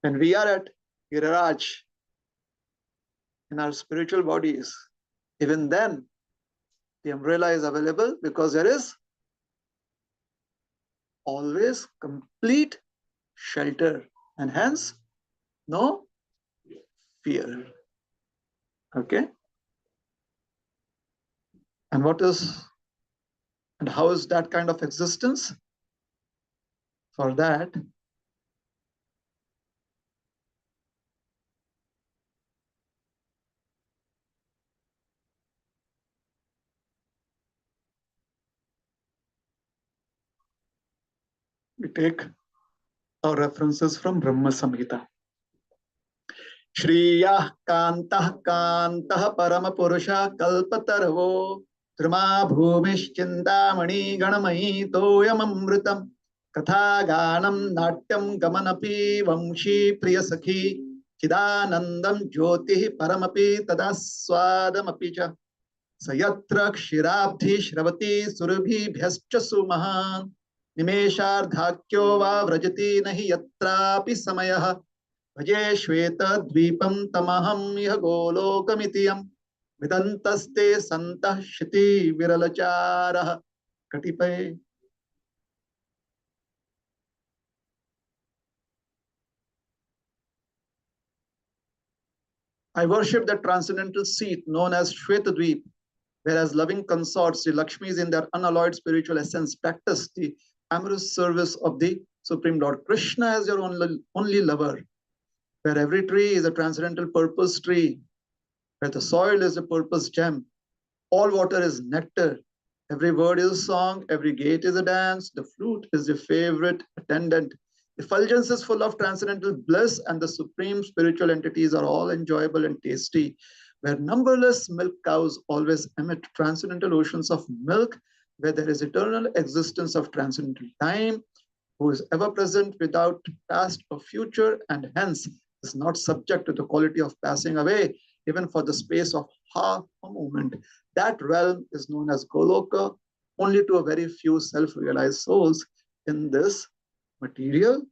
when we are at Giriraj in our spiritual bodies, even then the umbrella is available because there is always complete shelter and hence no fear. Okay. And what is and how is that kind of existence? For that, we take our references from Brahma Samhita. Shriyah Kantah Kantah Paramapurusha Kalpatarvo Trima Bhumischindamani Ganamahi Toyamamritam Katha Ganam Natyam Gamanapi Vamshi Priyasakhi Chidanandam Jyoti Paramapi Tadaswadamapi Cha Sayatra Kshirabdhi Shravati Surabhi Bhyascha Sumahan Nimeshardhakyo Va Vrajati Nahi Yatrapi Samayah Bhaje Shweta Dvipam Tamaham Iha Golokamitiyam Vidantaste Santah Shiti Viralacharah Katipaye. I worship the transcendental seat known as Shwetadvip, whereas loving consorts, the Lakshmis in their unalloyed spiritual essence, practice the amorous service of the Supreme Lord. Krishna as your only lover, where every tree is a transcendental purpose tree, where the soil is a purpose gem, all water is nectar, every word is a song, every gait is a dance, the flute is your favorite attendant. Effulgence is full of transcendental bliss, and the supreme spiritual entities are all enjoyable and tasty, where numberless milk cows always emit transcendental oceans of milk, where there is eternal existence of transcendental time, who is ever present without past or future, and hence is not subject to the quality of passing away, even for the space of half a moment. That realm is known as Goloka, only to a very few self-realized souls in this material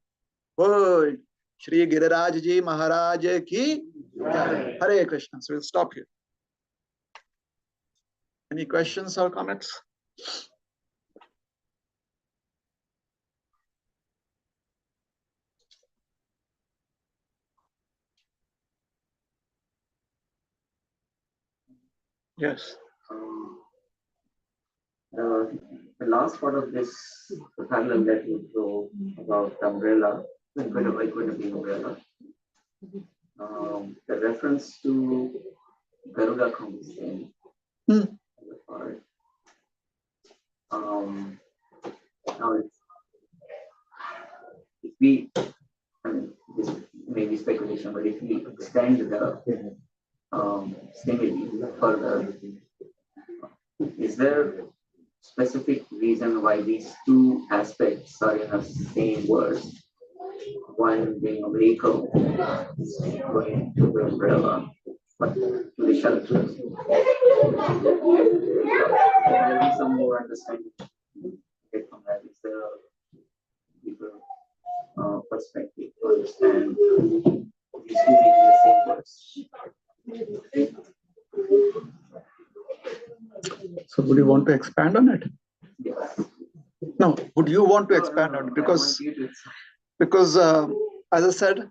world. Shri Giriraj Ji Maharaj ki Jai. Hare Krishna. So we'll stop here. Any questions or comments? Yes. The last part of this, the parallel that you draw about the umbrella, it could have been umbrella. The reference to Garuda comes in the part. Now if we, I mean, this may be speculation, but if we extend the simile further, is there specific reason why these two aspects are in the same word? One being a vehicle going to the umbrella, but to the shelter. There is some more understanding from that. Is there a deeper perspective to understand these two being the same words? So would you want to expand on it? Yes. No, would you want to expand on it? Because as I said,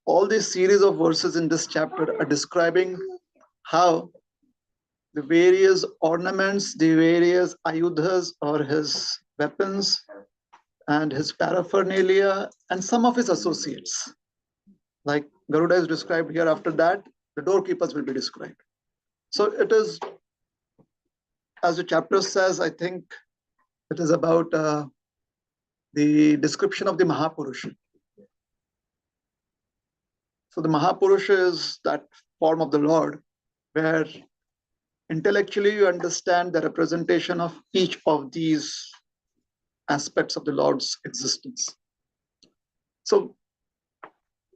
all these series of verses in this chapter are describing how the various ornaments, the various ayudhas or his weapons and his paraphernalia and some of his associates, like Garuda is described here. After that, the doorkeepers will be described. So it is, as the chapter says, I think it is about the description of the Mahapurusha. So the Mahapurusha is that form of the Lord where intellectually you understand the representation of each of these aspects of the Lord's existence. So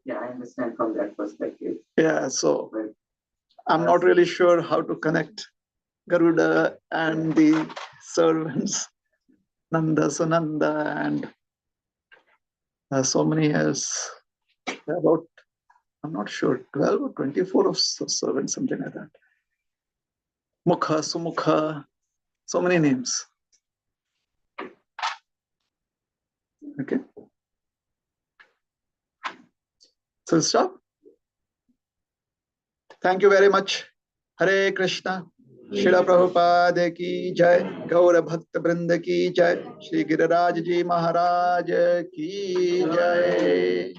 yeah, I understand from that perspective. Yeah, so I'm not really sure how to connect Garuda and the servants, Nanda, Sunanda, and so many as about, I'm not sure, 12 or 24 of servants, something like that. Mukha, Sumukha, so many names. Okay. So stop. Thank you very much. Hare Krishna. Srila Prabhupada ki jai. Gaura Bhakta Vrinda ki jai. Shri Giriraj Ji Maharaj ki jai.